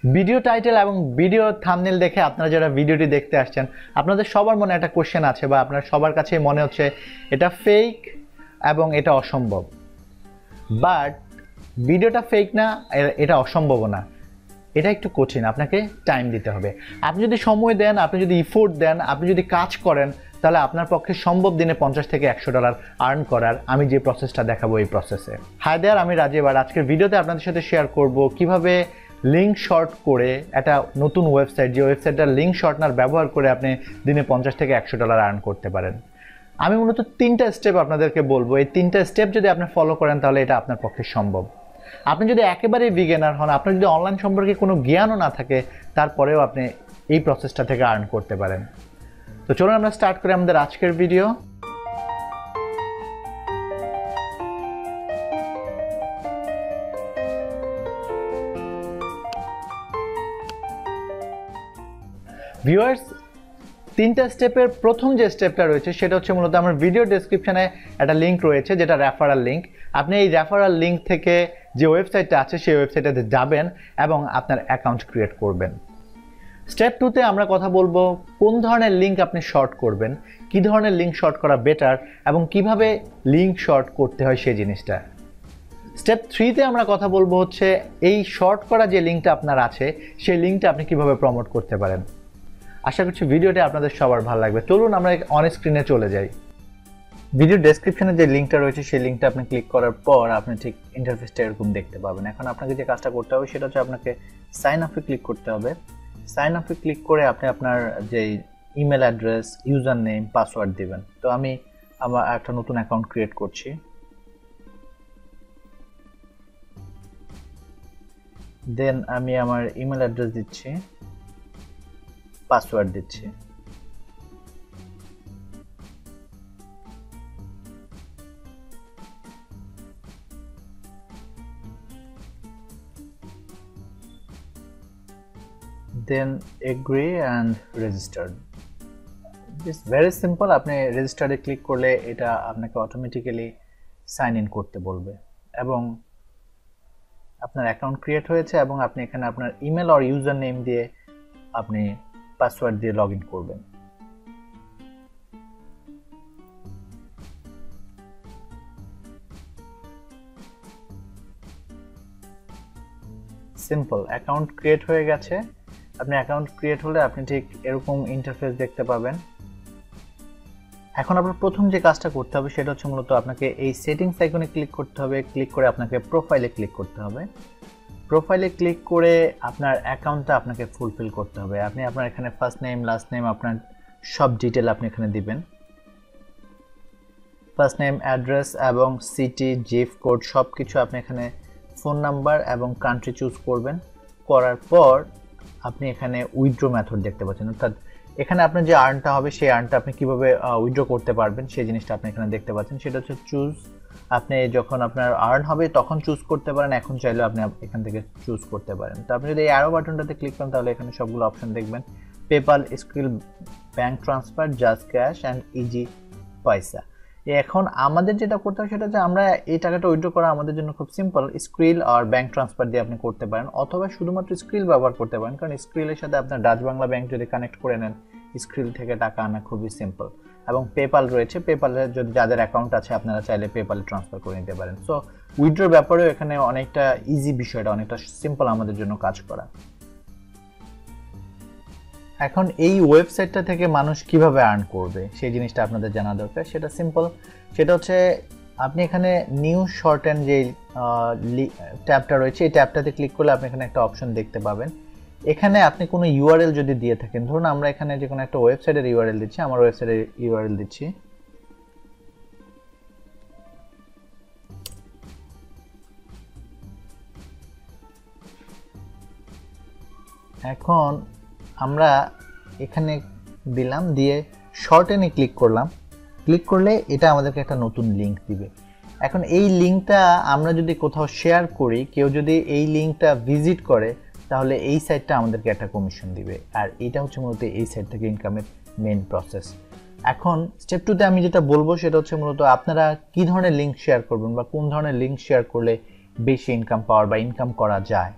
Video title এবং video thumbnail দেখে আপনারা যারা ভিডিওটি দেখতে আসছেন আপনাদের সবার মনে একটা কোশ্চেন আছে বা আপনার সবার কাছে মনে হচ্ছে এটা ফেক এবং এটা অসম্ভব। বাট ভিডিওটা ফেক না, এটা অসম্ভব না, এটা একটু কঠিন, আপনাকে টাইম দিতে হবে। আপনি যদি সময় দেন, আপনি যদি ইফোর্ট দেন, আপনি যদি কাজ করেন, তাহলে আপনার পক্ষে সম্ভব দিনে $50 থেকে $100 আর্ন করার। আমি যে প্রসেসটা দেখাবো এই প্রসেসে। হাই দেয়ার, আমি রাজীব। আর আজকের ভিডিওতে আপনাদের সাথে শেয়ার করব কিভাবে লিঙ্ক শর্ট করে একটা নতুন ওয়েবসাইট, যে ওয়েবসাইটটার লিঙ্ক শর্টনার ব্যবহার করে আপনি দিনে $50 থেকে $100 আর্ন করতে পারেন। আমি মূলত 3টা স্টেপ আপনাদেরকে বলবো। এই 3টা স্টেপ যদি আপনি ফলো করেন তাহলে এটা আপনার পক্ষে সম্ভব। আপনি যদি একেবারেই বিগিনার হন, আপনার যদি অনলাইন সম্পর্কে কোনো জ্ঞানও না থাকে, তারপরেও আপনি এই প্রসেসটা থেকে আর্ন করতে পারেন। তো চলুন আমরা স্টার্ট করি আমাদের আজকের ভিডিও। ভিউয়ার্স, 3টা স্টেপের প্রথম যে স্টেপটা রয়েছে সেটা হচ্ছে মূলত আমার ভিডিও ডেসক্রিপশনে একটা লিঙ্ক রয়েছে যেটা রেফারাল লিঙ্ক। আপনি এই রেফারাল লিঙ্ক থেকে যে ওয়েবসাইটটা আছে সেই ওয়েবসাইটটাতে যাবেন এবং আপনার অ্যাকাউন্ট ক্রিয়েট করবেন। স্টেপ 2তে আমরা কথা বলবো কোন ধরনের লিঙ্ক আপনি শর্ট করবেন, কী ধরনের লিঙ্ক শর্ট করা বেটার এবং কিভাবে লিঙ্ক শর্ট করতে হয় সেই জিনিসটা। স্টেপ 3তে আমরা কথা বলবো হচ্ছে এই শর্ট করা যে লিঙ্কটা আপনার আছে সেই লিঙ্কটা আপনি কিভাবে প্রমোট করতে পারেন। আশা করছি ভিডিওটি আপনাদের সবার ভালো লাগবে। চলুন আমরা অন স্ক্রিনে চলে যাই। ভিডিও ডেসক্রিপশনে যে লিঙ্কটা রয়েছে সেই লিঙ্কটা আপনি ক্লিক করার পর আপনি ঠিক ইন্টারফেসটা এরকম দেখতে পাবেন। এখন আপনাকে যে কাজটা করতে হবে সেটা হচ্ছে আপনাকে সাইন আপে ক্লিক করতে হবে। সাইন আপে ক্লিক করে আপনি আপনার যে email address, user name, password দিবেন। তো আমি আমার একটা নতুন অ্যাকাউন্ট ক্রিয়েট করছি। দেন আমি আমার ইমেল অ্যাড্রেস দিচ্ছি, পাসওয়ার্ড দিচ্ছি। Then agree and registered. This very simple. আপনি রেজিস্টারে ক্লিক করলে এটা আপনাকে অটোমেটিক্যালি সাইন ইন করতে বলবে এবং আপনার অ্যাকাউন্ট ক্রিয়েট হয়েছে এবং আপনি এখানে আপনার ইমেল আর ইউজার নেম দিয়ে আপনি পাসওয়ার্ড দিয়ে লগ ইন করবেন। সিম্পল, অ্যাকাউন্ট ক্রিয়েট হয়ে গেছে। আপনি অ্যাকাউন্ট ক্রিয়েট হলে আপনি ঠিক এরকম ইন্টারফেস দেখতে পাবেন। এখন আপনার প্রথম যে কাজটা করতে হবে সেটা হচ্ছে মূলত আপনাকে এই সেটিংস আইকনে ক্লিক করতে হবে। ক্লিক করে আপনাকে প্রোফাইলে ক্লিক করতে হবে। প্রোফাইলে ক্লিক করে আপনার অ্যাকাউন্টটা আপনাকে ফুলফিল করতে হবে। আপনি আপনার এখানে ফার্স্ট নেম, লাস্ট নেম, আপনার সব ডিটেল আপনি এখানে দিবেন। ফার্স্ট নেম, অ্যাড্রেস এবং সিটি, জিপ কোড সব কিছু আপনি এখানে, ফোন নাম্বার এবং কান্ট্রি চুজ করবেন। করার পর আপনি এখানে উইথড্র মেথড দেখতে পাচ্ছেন, অর্থাৎ এখানে আপনার যে আর্নটা হবে সেই আর্নটা আপনি কিভাবে উইথড্র করতে পারবেন সেই জিনিসটা আপনি এখানে দেখতে পাচ্ছেন। সেটা হচ্ছে চুজ। আপনি যখন আপনার আর্ন হবে তখন চুজ করতে পারেন, এখন চাইলেও আপনি এখান থেকে চুজ করতে পারেন। তো আপনি যদি এই অ্যারো বাটনটাতে ক্লিক করেন তাহলে এখানে সবগুলো অপশন দেখবেন। PayPal, krill, bank transfer, just cash and easy পয়সা। এখন আমাদের যেটা করতে হবে সেটা হচ্ছে আমরা এই টাকাটা উইথড্র করা আমাদের জন্য খুব সিম্পল। স্ক্রিল আর ব্যাঙ্ক ট্রান্সফার দিয়ে আপনি করতে পারেন অথবা শুধুমাত্র স্ক্রিল ব্যবহার করতে পারেন, কারণ স্ক্রিলের সাথে আপনার ডাচ বাংলা ব্যাংক যদি কানেক্ট করে নেন স্ক্রিল থেকে টাকা আনা খুবই সিম্পল। এবং পেপাল রয়েছে, পেপালে যদি যাদের অ্যাকাউন্ট আছে আপনারা চাইলে পেপালে ট্রান্সফার করে নিতে পারেন। সো উইথড্রোর ব্যাপারেও এখানে অনেকটা ইজি, বিষয়টা অনেকটা সিম্পল আমাদের জন্য কাজ করা। এখন এই ওয়েবসাইটটা থেকে মানুষ কিভাবে আর্ন করবে সেই জিনিসটা আপনাদের জানা দরকার। সেটা সিম্পল, সেটা হচ্ছে আপনি এখানে নিউ শর্টেন যে ট্যাবটা রয়েছে এই ট্যাবটাতে ক্লিক করলে আপনি এখানে একটা অপশন দেখতে পাবেন। এখানে আপনি কোনো ইউআরএল যদি দিয়ে থাকেন, ধরুন আমরা এখানে যে কোনো একটা ওয়েবসাইটের ইউআরএল দিচ্ছি, আমার ওয়েবসাইটের ইউআরএল দিচ্ছি। এখন আমরা এখানে দিলাম, দিয়ে শর্টেনে ক্লিক করলাম। ক্লিক করলে এটা আমাদেরকে একটা নতুন লিঙ্ক দিবে। এখন এই লিঙ্কটা আমরা যদি কোথাও শেয়ার করি, কেউ যদি এই লিঙ্কটা ভিজিট করে তাহলে এই সাইটটা আমাদেরকে একটা কমিশন দিবে। আর এটা হচ্ছে মূলত এই সাইট থেকে ইনকামের মেন প্রসেস। এখন স্টেপ 2তে আমি যেটা বলবো সেটা হচ্ছে মূলত আপনারা কি ধরনের লিঙ্ক শেয়ার করবেন বা কোন ধরনের লিঙ্ক শেয়ার করলে বেশি ইনকাম পাওয়ার বা ইনকাম করা যায়।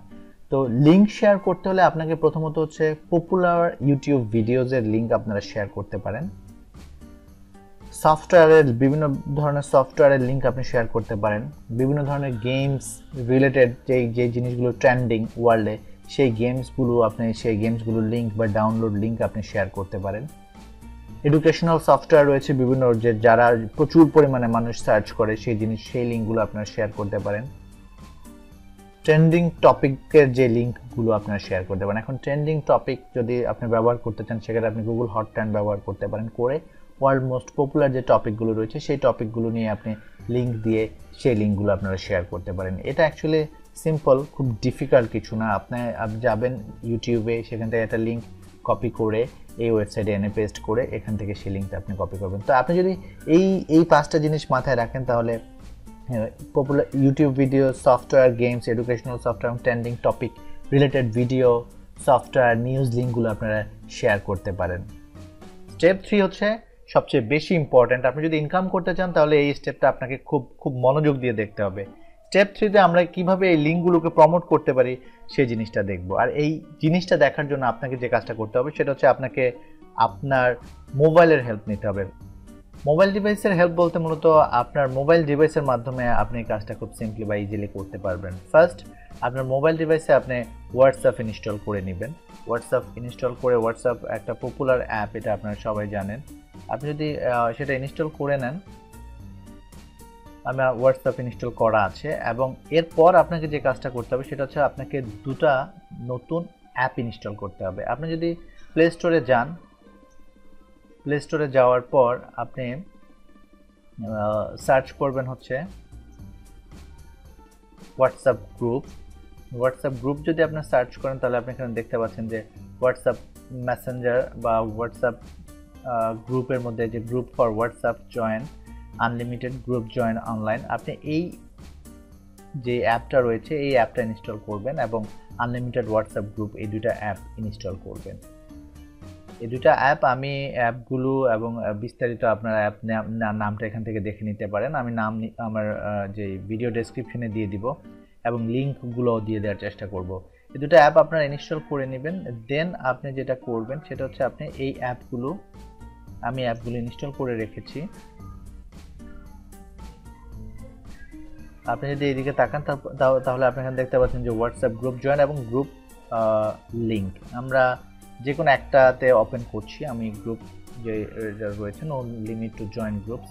তো লিঙ্ক শেয়ার করতে হলে আপনাকে প্রথমত হচ্ছে পপুলার ইউটিউব ভিডিওজের লিঙ্ক আপনারা শেয়ার করতে পারেন। সফটওয়্যারের বিভিন্ন ধরনের সফটওয়্যারের লিঙ্ক আপনি শেয়ার করতে পারেন। বিভিন্ন ধরনের গেমস রিলেটেড যে জিনিসগুলো ট্রেন্ডিং ওয়ার্ল্ডে সেই গেমসগুলোর লিঙ্ক বা ডাউনলোড লিঙ্ক আপনি শেয়ার করতে পারেন। এডুকেশনাল সফটওয়্যার রয়েছে বিভিন্ন, যে যারা প্রচুর পরিমাণে মানুষ সার্চ করে সেই লিঙ্কগুলো আপনারা শেয়ার করতে পারেন। ট্রেন্ডিং টপিকের যে লিঙ্কগুলো আপনারা শেয়ার করতে পারেন। এখন ট্রেন্ডিং টপিক যদি আপনি ব্যবহার করতে চান, সেক্ষেত্রে আপনি গুগল হট ট্রেন্ড ব্যবহার করতে পারেন, করে ওয়ার্ল্ড মোস্ট পপুলার যে টপিকগুলো রয়েছে সেই টপিকগুলো নিয়ে আপনি লিঙ্ক দিয়ে সেই লিঙ্কগুলো আপনারা শেয়ার করতে পারেন। এটা অ্যাকচুয়ালি সিম্পল, খুব ডিফিকাল্ট কিছু না। আপনি যাবেন ইউটিউবে, সেখান থেকে একটা লিঙ্ক কপি করে এই ওয়েবসাইটে এনে পেস্ট করে এখান থেকে সেই লিঙ্কটা আপনি কপি করবেন। তো আপনি যদি এই 5টা জিনিস মাথায় রাখেন, তাহলে popular YouTube video, software, games, educational software, trending topic related video, software, news লিঙ্কগুলো আপনারা শেয়ার করতে পারেন। স্টেপ 3 হচ্ছে সবচেয়ে বেশি ইম্পর্ট্যান্ট। আপনি যদি ইনকাম করতে চান তাহলে এই স্টেপটা আপনাকে খুব মনোযোগ দিয়ে দেখতে হবে। স্টেপ 3তে আমরা কিভাবে এই লিঙ্কগুলোকে প্রমোট করতে পারি সেই জিনিসটা দেখব। আর এই জিনিসটা দেখার জন্য আপনাকে যে কাজটা করতে হবে সেটা হচ্ছে আপনাকে আপনার মোবাইলের হেল্প নিতে হবে। মোবাইল ডিভাইসের হেল্প বলতে মূলত আপনার মোবাইল ডিভাইসের মাধ্যমে আপনি কাজটা খুব সিম্পলি বা ইজিলি করতে পারবেন। ফার্স্ট, আপনার মোবাইল ডিভাইসে আপনি হোয়াটসঅ্যাপ ইনস্টল করে নেবেন। হোয়াটসঅ্যাপ ইনস্টল করে, হোয়াটসঅ্যাপ একটা পপুলার অ্যাপ, এটা আপনারা সবাই জানেন। আপনি যদি সেটা ইনস্টল করে নেন, আমার হোয়াটসঅ্যাপ ইনস্টল করা আছে, এবং এরপর আপনাকে যে কাজটা করতে হবে সেটা হচ্ছে আপনাকে 2টা নতুন অ্যাপ ইনস্টল করতে হবে। আপনি যদি প্লে স্টোরে যান, প্লে স্টোরে যাওয়ার পর আপনি সার্চ করবেন হচ্ছে হোয়াটসঅ্যাপ গ্রুপ। হোয়াটসঅ্যাপ গ্রুপ যদি আপনি সার্চ করেন তাহলে আপনি এখানে দেখতে পাচ্ছেন যে হোয়াটসঅ্যাপ মেসেঞ্জার বা হোয়াটসঅ্যাপ গ্রুপের মধ্যে যে group for WhatsApp join unlimited, group join online, আপনি এই যে অ্যাপটা রয়েছে এই অ্যাপটা ইনস্টল করবেন এবং আনলিমিটেড হোয়াটসঅ্যাপ গ্রুপ, এই 2টা অ্যাপ ইনস্টল করবেন। এই 2টা অ্যাপ, আমি অ্যাপগুলো এবং বিস্তারিত আপনার অ্যাপ নামটা এখান থেকে দেখে নিতে পারেন। আমি নাম আমার যে ভিডিও ডেসক্রিপশনে দিয়ে দিব এবং লিঙ্কগুলো দিয়ে দেওয়ার চেষ্টা করব। এই 2টা অ্যাপ আপনারা ইনস্টল করে নেবেন। দেন আপনি যেটা করবেন সেটা হচ্ছে আপনি এই অ্যাপগুলো, আমি অ্যাপগুলো ইনস্টল করে রেখেছি। আপনি যদি এইদিকে তাকান তাহলে আপনি এখানে দেখতে পাচ্ছেন যে হোয়াটসঅ্যাপ গ্রুপ জয়েন এবং গ্রুপ লিঙ্ক। আমরা যে কোনো একটাতে ওপেন করছি। আমি গ্রুপ যে রয়েছে, no limit to join groups.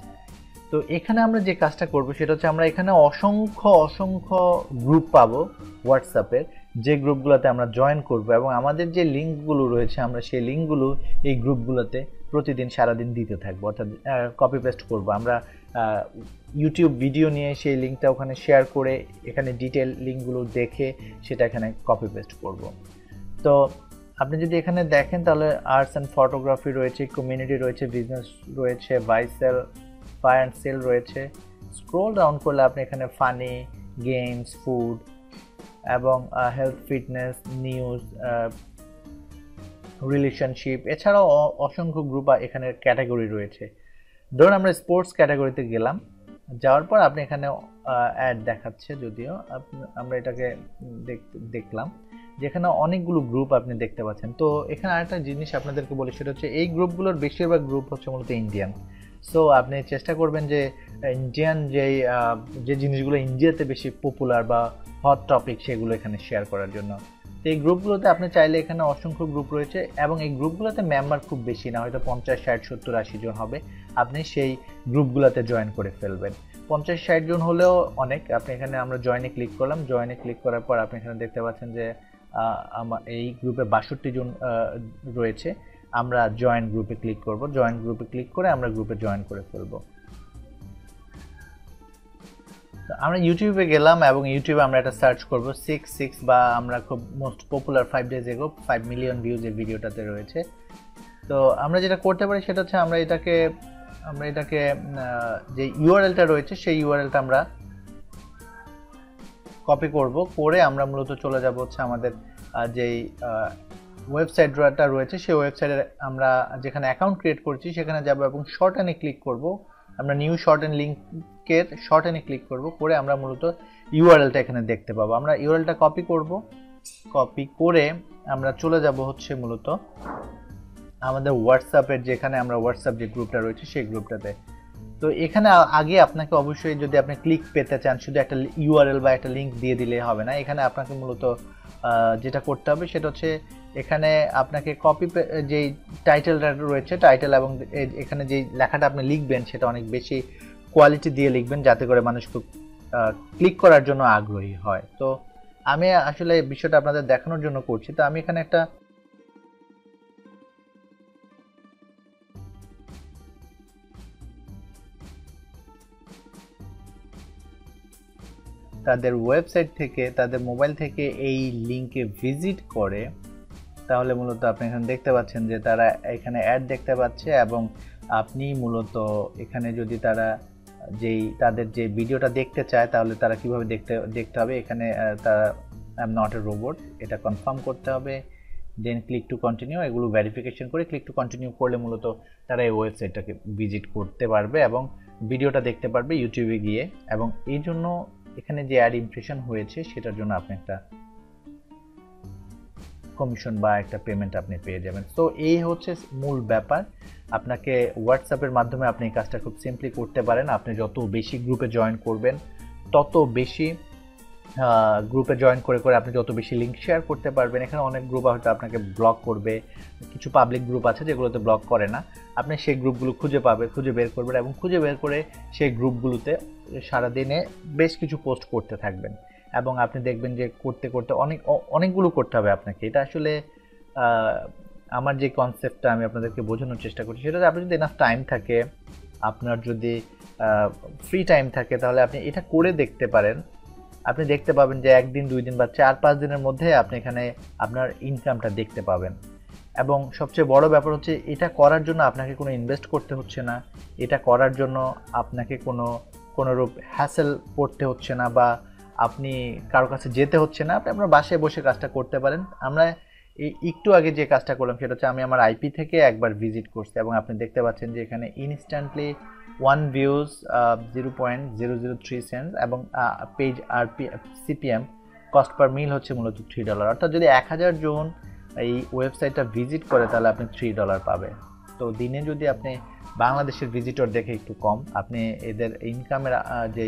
তো এখানে আমরা যে কাজটা করব সেটা হচ্ছে আমরা এখানে অসংখ্য গ্রুপ পাবো হোয়াটসঅ্যাপের, যে গ্রুপগুলোতে আমরা জয়েন করব, এবং আমাদের যে লিঙ্কগুলো রয়েছে আমরা সেই লিঙ্কগুলো এই গ্রুপগুলোতে প্রতিদিন সারাদিন দিতে থাকবো, অর্থাৎ কপি পেস্ট করব। আমরা ইউটিউব ভিডিও নিয়ে সেই লিঙ্কটা ওখানে শেয়ার করে এখানে ডিটেল লিঙ্কগুলো দেখে সেটা এখানে কপি পেস্ট করব। তো আপনি যদি এখানে দেখেন তাহলে আর্টস অ্যান্ড ফটোগ্রাফি রয়েছে, কমিউনিটি রয়েছে, বিজনেস রয়েছে, বাই অ্যান্ড সেল রয়েছে। স্ক্রল ডাউন করলে আপনি এখানে ফানি, গেমস, ফুড এবং হেলথ, ফিটনেস, নিউজ, রিলেশনশিপ, এছাড়াও অসংখ্য গ্রুপ এখানে ক্যাটাগরি রয়েছে। ধরুন আমরা স্পোর্টস ক্যাটাগরিতে গেলাম, যাওয়ার পর আপনি এখানে অ্যাড দেখাচ্ছে, যদিও আমরা এটাকে দেখলাম যেখানে অনেকগুলো গ্রুপ আপনি দেখতে পাচ্ছেন। তো এখানে আরেকটা জিনিস আপনাদেরকে বলি, সেটা হচ্ছে এই গ্রুপগুলোর বেশিরভাগ গ্রুপ হচ্ছে মূলত ইন্ডিয়ান। সো আপনি চেষ্টা করবেন যে ইন্ডিয়ান যে জিনিসগুলো ইন্ডিয়াতে বেশি পপুলার বা হট টপিক সেগুলো এখানে শেয়ার করার জন্য। তো এই গ্রুপগুলোতে আপনি চাইলে, এখানে অসংখ্য গ্রুপ রয়েছে এবং এই গ্রুপগুলোতে মেম্বার খুব বেশি না, হয়তো 50, 60, 70, 80 জন হবে। আপনি সেই গ্রুপগুলোতে জয়েন করে ফেলবেন। 50, 60 জন হলেও অনেক। আপনি এখানে আমরা জয়েনে ক্লিক করলাম, জয়েনে ক্লিক করার পর আপনি এখানে দেখতে পাচ্ছেন যে এই গ্রুপে 62 জন রয়েছে। আমরা জয়েন গ্রুপে ক্লিক করব, জয়েন গ্রুপে ক্লিক করে আমরা গ্রুপে জয়েন করে ফেলব। আমরা ইউটিউবে গেলাম এবং ইউটিউবে আমরা এটা সার্চ করব 6 বা আমরা খুব most popular 5 days ago 5 million views এই ভিডিওটাতে রয়েছে। তো আমরা যেটা করতে পারি সেটা হচ্ছে আমরা এটাকে যে ইউআরএলটা রয়েছে সেই ইউআরএলটা আমরা কপি করব, করে আমরা মূলত চলে যাব হচ্ছে আমাদের যেই ওয়েবসাইটটা রয়েছে সেই ওয়েবসাইটে আমরা যেখানে অ্যাকাউন্ট ক্রিয়েট করছি সেখানে যাব এবং শর্টেনে ক্লিক করব। আমরা নিউ শর্টেন লিঙ্কের শর্টেনে ক্লিক করব, করে আমরা মূলত ইউআরএলটা এখানে দেখতে পাবো। আমরা ইউআরএলটা কপি করব, কপি করে আমরা চলে যাব হচ্ছে মূলত আমাদের হোয়াটসঅ্যাপের, যেখানে আমরা হোয়াটসঅ্যাপ যে গ্রুপটা রয়েছে সেই গ্রুপটাতে। তো এখানে আগে আপনাকে অবশ্যই, যদি আপনি ক্লিক পেতে চান, শুধু একটা ইউআরএল বা একটা লিঙ্ক দিয়ে দিলে হবে না। এখানে আপনাকে মূলত যেটা করতে হবে সেটা হচ্ছে এখানে আপনাকে কপি, যেই টাইটেলটা রয়েছে টাইটেল, এবং এখানে যেই লেখাটা আপনি লিখবেন সেটা অনেক বেশি কোয়ালিটি দিয়ে লিখবেন, যাতে করে মানুষ খুব ক্লিক করার জন্য আগ্রহী হয়। তো আমি আসলে বিষয়টা আপনাদের দেখানোর জন্য করছি। তো আমি এখানে একটা তাদের ওয়েবসাইট থেকে, তাদের মোবাইল থেকে এই লিঙ্কে ভিজিট করে, তাহলে মূলত আপনি এখানে দেখতে পাচ্ছেন যে তারা এখানে অ্যাড দেখতে পাচ্ছে, এবং আপনি মূলত এখানে যদি তারা তাদের যে ভিডিওটা দেখতে চায়, তাহলে তারা কিভাবে দেখতে হবে, এখানে তারা I am not a robot এটা কনফার্ম করতে হবে, দেন ক্লিক টু কন্টিনিউ, এগুলো ভেরিফিকেশন করে ক্লিক টু কন্টিনিউ করলে মূলত তারা এই ওয়েবসাইটটাকে ভিজিট করতে পারবে এবং ভিডিওটা দেখতে পারবে ইউটিউবে গিয়ে। এবং এই জন্য এখানে যে অ্যাড ইমপ্রেশন হয়েছে সেটার জন্য আপনি একটা কমিশন বা একটা পেমেন্ট আপনি পেয়ে যাবেন। তো এই হচ্ছে মূল ব্যাপার। আপনাকে হোয়াটসঅ্যাপের মাধ্যমে আপনি এই কাজটা খুব সিম্পলি করতে পারেন। আপনি যত বেশি গ্রুপে জয়েন করবেন, তত বেশি গ্রুপে জয়েন করে আপনি যত বেশি লিঙ্ক শেয়ার করতে পারবেন। এখানে অনেক গ্রুপ হয়তো আপনাকে ব্লক করবে, কিছু পাবলিক গ্রুপ আছে যেগুলোতে ব্লক করে না। আপনি সেই গ্রুপগুলো খুঁজে বের করবেন, এবং খুঁজে বের করে সেই গ্রুপগুলোতে সারাদিনে বেশ কিছু পোস্ট করতে থাকবেন, এবং আপনি দেখবেন যে করতে করতে অনেকগুলো করতে হবে আপনাকে। এটা আসলে আমার যে কনসেপ্টটা আমি আপনাদেরকে বোঝানোর চেষ্টা করছি, সেটা আপনি যদি এনাফ টাইম থাকে, আপনার যদি ফ্রি টাইম থাকে, তাহলে আপনি এটা করে দেখতে পারেন। আপনি দেখতে পাবেন যে একদিন, 2 দিন বা 4-5 দিনের মধ্যে আপনি এখানে আপনার ইনকামটা দেখতে পাবেন। এবং সবচেয়ে বড় ব্যাপার হচ্ছে, এটা করার জন্য আপনাকে কোনো ইনভেস্ট করতে হচ্ছে না, এটা করার জন্য আপনাকে কোনোরূপ হ্যাসেল পড়তে হচ্ছে না, বা আপনি কারো কাছে যেতে হচ্ছে না। আপনি আপনার বাসায় বসে কাজটা করতে পারেন। আমরা একটু আগে যে কাজটা করলাম সেটা হচ্ছে, আমি আমার আইপি থেকে একবার ভিজিট করছি, এবং আপনি দেখতে পাচ্ছেন যে এখানে ইনস্ট্যান্টলি 1 ভিউজ 0.003 সেন্টস, এবং পেজ আর সিপিএম কস্ট পার মিল হচ্ছে মূলত $3। অর্থাৎ যদি 1000 জন এই ওয়েবসাইটটা ভিজিট করে, তাহলে আপনি $3 পাবে। তো দিনে যদি আপনি বাংলাদেশের ভিজিটর দেখে একটু কম, আপনি এদের ইনকামের যে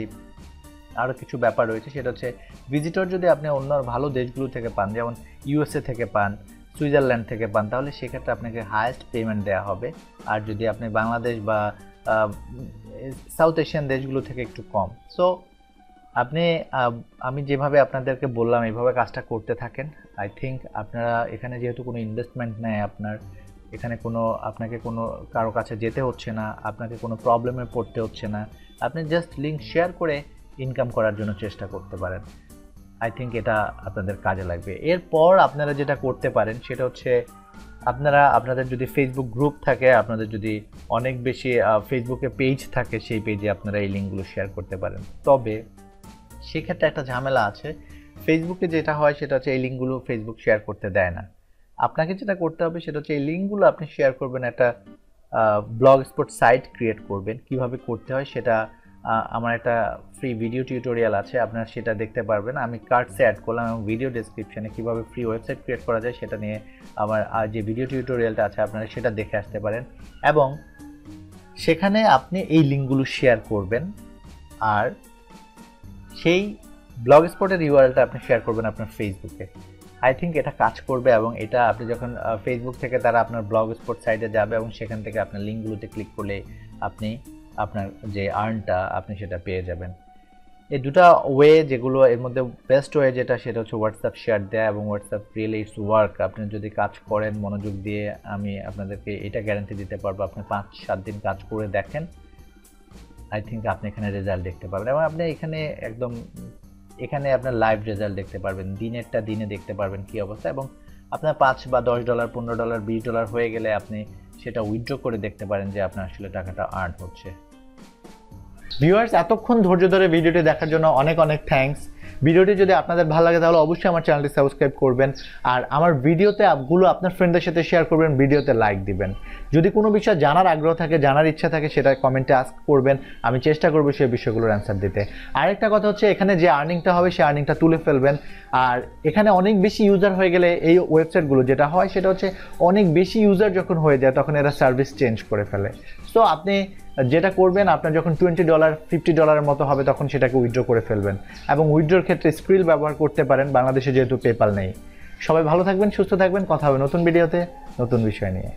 আরও কিছু ব্যাপার রয়েছে, সেটা হচ্ছে ভিজিটর যদি আপনি অন্য ভালো দেশগুলো থেকে পান, যেমন ইউএসএ থেকে পান, সুইজারল্যান্ড থেকে পান, তাহলে সেক্ষেত্রে আপনাকে হায়েস্ট পেমেন্ট দেওয়া হবে। আর যদি আপনি বাংলাদেশ বা সাউথ এশিয়ান দেশগুলো থেকে একটু কম। সো আমি যেভাবে আপনাদেরকে বললাম এইভাবে কাজটা করতে থাকেন। আই থিঙ্ক আপনারা এখানে যেহেতু কোনো ইনভেস্টমেন্ট নেই, এখানে আপনাকে কারো কাছে যেতে হচ্ছে না, আপনাকে কোনো প্রবলেমে পড়তে হচ্ছে না, আপনি জাস্ট লিঙ্ক শেয়ার করে ইনকাম করার জন্য চেষ্টা করতে পারেন। আই থিঙ্ক এটা আপনাদের কাজে লাগবে। এরপর আপনারা যেটা করতে পারেন সেটা হচ্ছে, আপনাদের যদি ফেসবুক গ্রুপ থাকে, আপনাদের যদি অনেক বেশি ফেসবুকে পেজ থাকে, সেই পেজে আপনারা এই লিঙ্কগুলো শেয়ার করতে পারেন। তবে সেক্ষেত্রে একটা ঝামেলা আছে। ফেসবুকে যেটা হয় সেটা হচ্ছে, এই লিঙ্কগুলো ফেসবুক শেয়ার করতে দেয় না। আপনাকে যেটা করতে হবে সেটা হচ্ছে, এই লিঙ্কগুলো আপনি শেয়ার করবেন, একটা ব্লগ স্পট সাইট ক্রিয়েট করবেন। কিভাবে করতে হয় সেটা আমার একটা ফ্রি ভিডিও টিউটোরিয়াল আছে, আপনারা সেটা দেখতে পারবেন। আমি কার্ডসে অ্যাড করলাম, এবং ভিডিও ডেসক্রিপশনে কীভাবে ফ্রি ওয়েবসাইট ক্রিয়েট করা যায় সেটা নিয়ে আমার যে ভিডিও টিউটোরিয়ালটা আছে, আপনারা সেটা দেখে আসতে পারেন। এবং সেখানে আপনি এই লিঙ্কগুলো শেয়ার করবেন, আর সেই ব্লগ স্পটের ইউআরএলটা আপনি শেয়ার করবেন আপনার ফেসবুকে। আই থিঙ্ক এটা কাজ করবে, এবং এটা আপনি যখন ফেসবুক থেকে তারা আপনার ব্লগ স্পট সাইটে যাবে, এবং সেখান থেকে আপনার লিঙ্কগুলোতে ক্লিক করলে আপনি আপনার যে আর্নটা আপনি সেটা পেয়ে যাবেন। এই দুটা ওয়ে, যেগুলো এর মধ্যে বেস্ট ওয়ে যেটা, সেটা হচ্ছে হোয়াটসঅ্যাপ শেয়ার দেয়া, এবং হোয়াটসঅ্যাপ রিয়েলি ইটস ওয়ার্ক। আপনি যদি কাজ করেন মনোযোগ দিয়ে, আমি আপনাদেরকে এটা গ্যারান্টি দিতে পারবো, আপনি 5-7 দিন কাজ করে দেখেন, আই থিঙ্ক আপনি এখানে রেজাল্ট দেখতে পারবেন। এবং আপনি এখানে আপনার লাইভ রেজাল্ট দেখতে পারবেন, দিনেরটা দিনে দেখতে পারবেন কি অবস্থা। এবং আপনার $5 বা $10, $15, $20 হয়ে গেলে আপনি সেটা উইথড্র করে দেখতে পারেন যে আপনার আসলে টাকাটা আর্ন হচ্ছে। ভিউয়ার্স, এতক্ষণ ধৈর্য ধরে ভিডিওটি দেখার জন্য অনেক অনেক থ্যাঙ্কস। ভিডিওটি যদি আপনাদের ভালো লাগে তাহলে অবশ্যই আমার চ্যানেলটি সাবস্ক্রাইব করবেন, আর আমার ভিডিওতে অ্যাপগুলো আপনার ফ্রেন্ডদের সাথে শেয়ার করবেন, ভিডিওতে লাইক দিবেন। যদি কোনো বিষয় জানার আগ্রহ থাকে, জানার ইচ্ছা থাকে, সেটা কমেন্টে আস্ক করবেন, আমি চেষ্টা করবো সেই বিষয়গুলোর অ্যান্সার দিতে। আরেকটা কথা হচ্ছে, এখানে যে আর্নিংটা হবে সেই আর্নিংটা তুলে ফেলবেন। আর এখানে অনেক বেশি ইউজার হয়ে গেলে এই ওয়েবসাইটগুলো যেটা হয় সেটা হচ্ছে অনেক বেশি ইউজার যখন হয়ে যায় তখন এরা সার্ভিস চেঞ্জ করে ফেলে। সো আপনি যেটা করবেন, আপনার যখন $20 $50 মতো হবে তখন সেটাকে উইথড্র করে ফেলবেন, এবং উইথড্রর ক্ষেত্রে স্ক্রিল ব্যবহার করতে পারেন, বাংলাদেশে যেহেতু পেপাল নেই। সবাই ভালো থাকবেন, সুস্থ থাকবেন, কথা হবে নতুন ভিডিওতে নতুন বিষয় নিয়ে।